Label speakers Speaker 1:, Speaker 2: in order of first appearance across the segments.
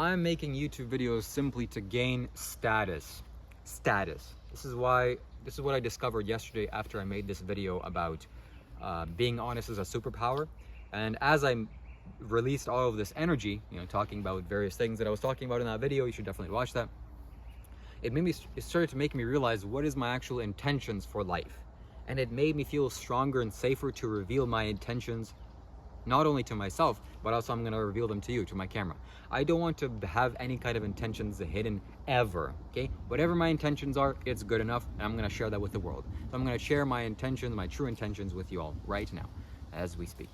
Speaker 1: I'm making YouTube videos simply to gain status. This is what I discovered yesterday after I made this video about being honest is a superpower. And as I released all of this energy, talking about various things that I was talking about in that video, you should definitely watch that. It started to make me realize what is my actual intentions for life. And it made me feel stronger and safer to reveal my intentions, not only to myself, but also I'm going to reveal them to you, to my camera. I don't want to have any kind of intentions hidden ever, okay? Whatever my intentions are, it's good enough, and I'm going to share that with the world. So I'm going to share my intentions, my true intentions with you all right now, as we speak.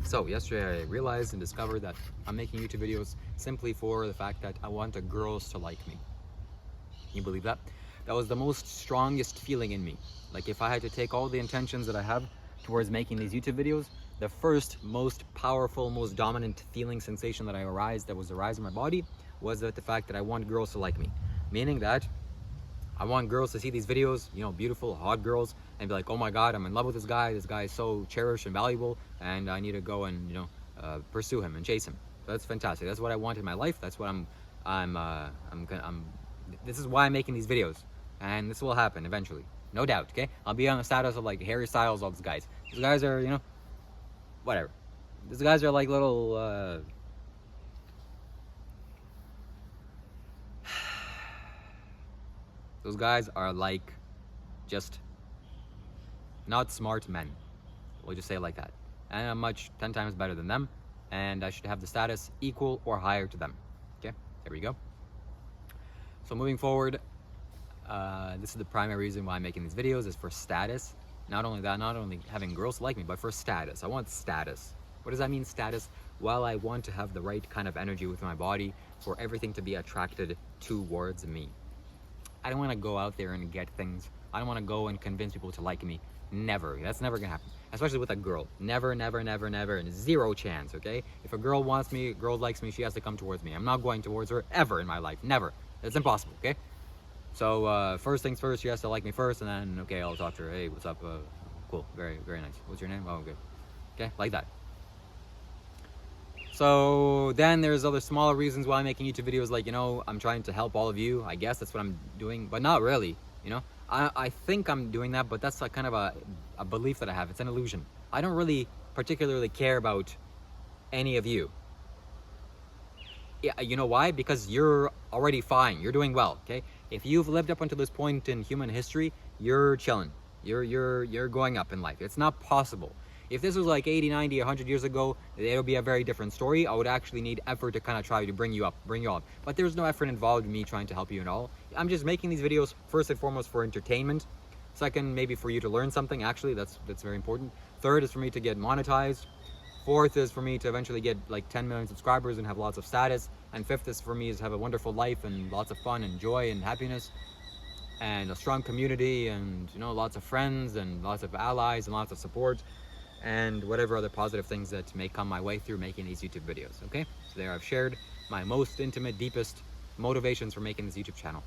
Speaker 1: So yesterday I realized and discovered that I'm making YouTube videos simply for the fact that I want the girls to like me. Can you believe that? That was the most strongest feeling in me. Like if I had to take all the intentions that I have towards making these YouTube videos, the first most powerful, most dominant feeling sensation that was arising in my body was that the fact that I want girls to like me. Meaning that I want girls to see these videos, beautiful, hot girls, and be like, oh my God, I'm in love with this guy. This guy is so cherished and valuable, and I need to go and, pursue him and chase him. So that's fantastic. That's what I want in my life. That's what this is why I'm making these videos. And this will happen eventually. No doubt, okay? I'll be on the status of like Harry Styles, all these guys. These guys are, whatever. These guys are like little, those guys are like just not smart men. We'll just say it like that. And I'm 10 times better than them, and I should have the status equal or higher to them. Okay, there we go. So moving forward, this is the primary reason why I'm making these videos, is for status. Not only that, not only having girls like me, but for status. I want status. What does that mean, status? Well, I want to have the right kind of energy with my body for everything to be attracted towards me. I don't want to go out there and get things. I don't want to go and convince people to like me. Never. That's never gonna happen. Especially with a girl. Never, never, never, never, and zero chance, okay? If a girl wants me, a girl likes me, she has to come towards me. I'm not going towards her ever in my life. Never. It's impossible, okay? So, first things first, she has to like me first, and then, okay, I'll talk to her. Hey, what's up? Cool. Very, very nice. What's your name? Oh, good. Okay, like that. So then there's other smaller reasons why I'm making YouTube videos, like, I'm trying to help all of you. I guess that's what I'm doing, but not really, I think I'm doing that, but that's kind of a belief that I have. It's an illusion. I don't really particularly care about any of you. Yeah, you know why? Because you're already fine. You're doing well, okay? If you've lived up until this point in human history, you're chilling. You're going up in life. It's not possible. If this was like 80, 90, 100 years ago, it'll be a very different story. I would actually need effort to kind of try to bring you up. But there's no effort involved in me trying to help you at all. I'm just making these videos first and foremost for entertainment. Second, maybe for you to learn something. Actually, that's very important. Third is for me to get monetized. Fourth is for me to eventually get like 10 million subscribers and have lots of status. And fifth is for me is to have a wonderful life and lots of fun and joy and happiness. And a strong community and, lots of friends and lots of allies and lots of support. And whatever other positive things that may come my way through making these YouTube videos, okay? So there I've shared my most intimate, deepest motivations for making this YouTube channel.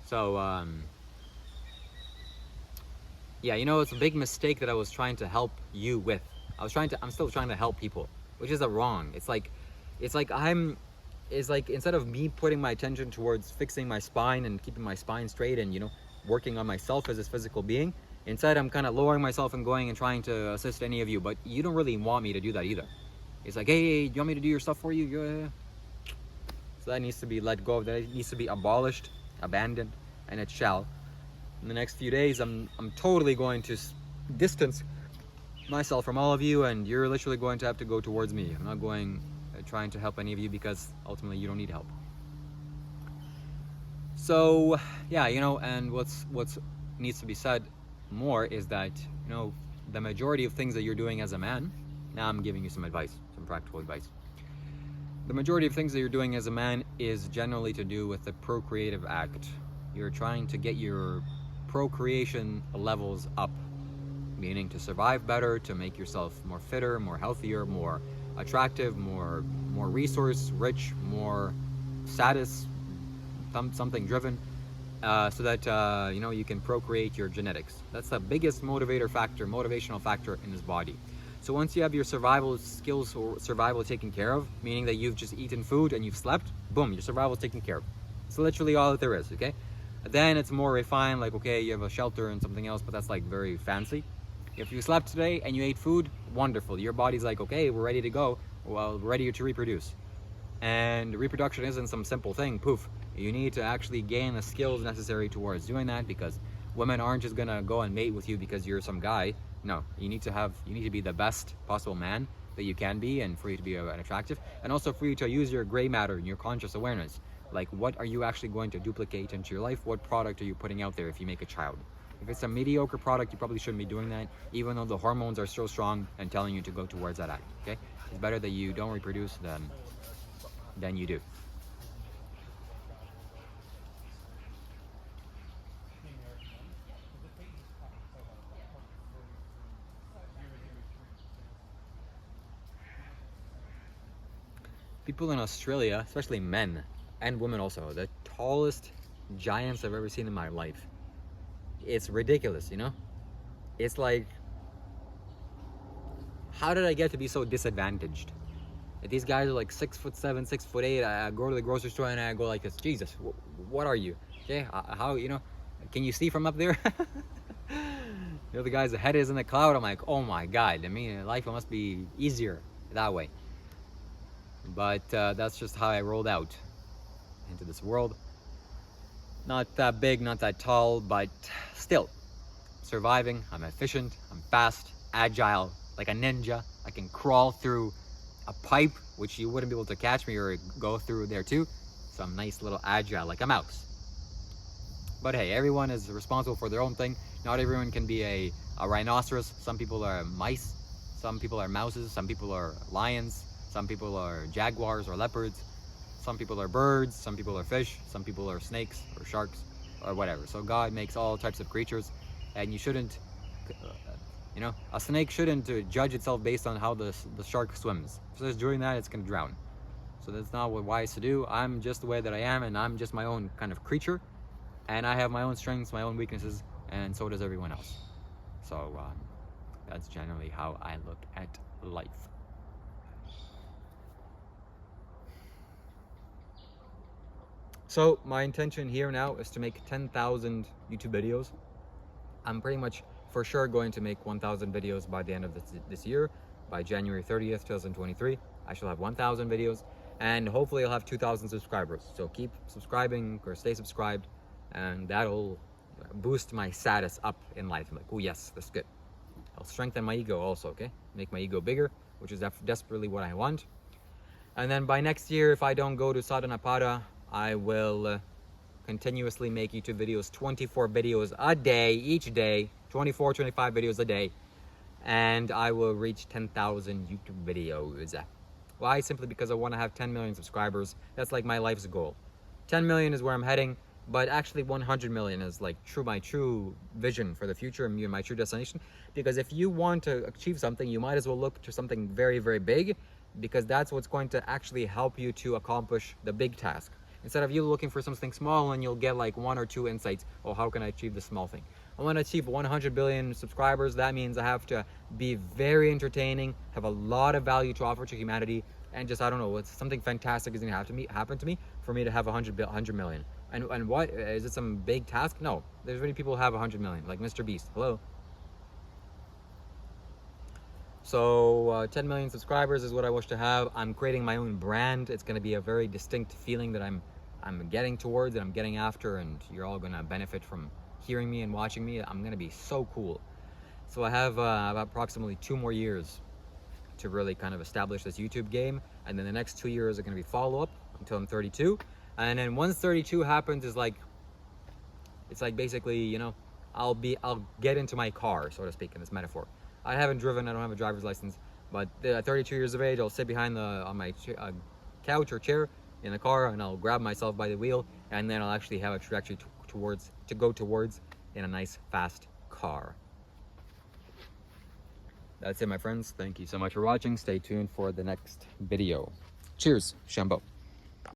Speaker 1: So, yeah, it's a big mistake that I was trying to help you with. I'm still trying to help people, which is wrong. It's like instead of me putting my attention towards fixing my spine and keeping my spine straight and, working on myself as this physical being, instead, I'm kind of lowering myself and going and trying to assist any of you, but you don't really want me to do that either. It's like, hey, do you want me to do your stuff for you? Yeah. So that needs to be let go of. That needs to be abolished, abandoned, and it shall. In the next few days, I'm totally going to distance myself from all of you, and you're literally going to have to go towards me. I'm not going trying to help any of you because ultimately you don't need help. So, yeah, and what's needs to be said more is that the majority of things that you're doing as a man, now I'm giving you some advice, some practical advice. The majority of things that you're doing as a man is generally to do with the procreative act. You're trying to get your procreation levels up. meaning to survive better, to make yourself more fitter, more healthier, more attractive, more resource rich, more status, something driven, so that you can procreate your genetics. That's the biggest motivational factor in this body. So once you have your survival skills or survival taken care of, meaning that you've just eaten food and you've slept, boom, your survival is taken care of. It's literally all that there is, okay? Then it's more refined, like, okay, you have a shelter and something else, but that's like very fancy. If you slept today and you ate food, wonderful. Your body's like, okay, we're ready to go. Well, we're ready to reproduce. And reproduction isn't some simple thing, poof. You need to actually gain the skills necessary towards doing that, because women aren't just gonna go and mate with you because you're some guy. No, you need to be the best possible man that you can be, and for you to be an attractive, and also for you to use your gray matter and your conscious awareness. Like, what are you actually going to duplicate into your life? What product are you putting out there if you make a child? If it's a mediocre product, you probably shouldn't be doing that, even though the hormones are still strong and telling you to go towards that act, okay? It's better that you don't reproduce than you do. People in Australia, especially men and women also, the tallest giants I've ever seen in my life. It's ridiculous, It's like, how did I get to be so disadvantaged? These guys are like 6'7", 6'8". I go to the grocery store and I go like this, Jesus, what are you? Okay, how, can you see from up there? The guy's head is in the cloud. I'm like, oh my God, I mean, life must be easier that way. But that's just how I rolled out into this world. Not that big, not that tall, but still surviving. I'm efficient, I'm fast, agile, like a ninja. I can crawl through a pipe, which you wouldn't be able to catch me, or go through there too. So I'm nice, little agile, like a mouse. But hey, everyone is responsible for their own thing. Not everyone can be a rhinoceros. Some people are mice, some people are mouses, some people are lions, some people are jaguars or leopards, some people are birds, some people are fish, some people are snakes or sharks or whatever. So God makes all types of creatures, and you shouldn't, a snake shouldn't judge itself based on how the shark swims. If it's doing that, it's going to drown. So that's not what wise to do. I'm just the way that I am, and I'm just my own kind of creature, and I have my own strengths, my own weaknesses, and so does everyone else. So that's generally how I look at life. So my intention here now is to make 10,000 YouTube videos. I'm pretty much for sure going to make 1,000 videos by the end of this year. By January 30th, 2023, I shall have 1,000 videos, and hopefully I'll have 2,000 subscribers. So keep subscribing or stay subscribed, and that'll boost my status up in life. I'm like, oh yes, that's good. I'll strengthen my ego also, okay? Make my ego bigger, which is desperately what I want. And then by next year, if I don't go to Sadhanapada, I will continuously make YouTube videos, 24 videos a day, each day, 24, 25 videos a day, and I will reach 10,000 YouTube videos. Why? Simply because I want to have 10 million subscribers. That's like my life's goal. 10 million is where I'm heading, but actually 100 million is like my true vision for the future and my true destination. Because if you want to achieve something, you might as well look to something very, very big, because that's what's going to actually help you to accomplish the big task. Instead of you looking for something small and you'll get like 1 or 2 insights, oh, how can I achieve this small thing? I want to achieve 100 billion subscribers. That means I have to be very entertaining, have a lot of value to offer to humanity, and just, I don't know, something fantastic is going to happen to me for me to have 100 million. And what, is it some big task? No, there's many people who have 100 million, like Mr. Beast. Hello. So 10 million subscribers is what I wish to have. I'm creating my own brand. It's going to be a very distinct feeling that I'm getting towards, that I'm getting after, and you're all going to benefit from hearing me and watching me. I'm going to be so cool. So I have approximately 2 more years to really kind of establish this YouTube game, and then the next 2 years are going to be follow-up until I'm 32. And then once 32 happens, it's like basically, I'll get into my car, so to speak, in this metaphor. I haven't driven, I don't have a driver's license, but at 32 years of age, I'll sit behind on my couch or chair in the car, and I'll grab myself by the wheel, and then I'll actually have a trajectory to go towards in a nice fast car. That's it, my friends. Thank you so much for watching. Stay tuned for the next video. Cheers, Shambo.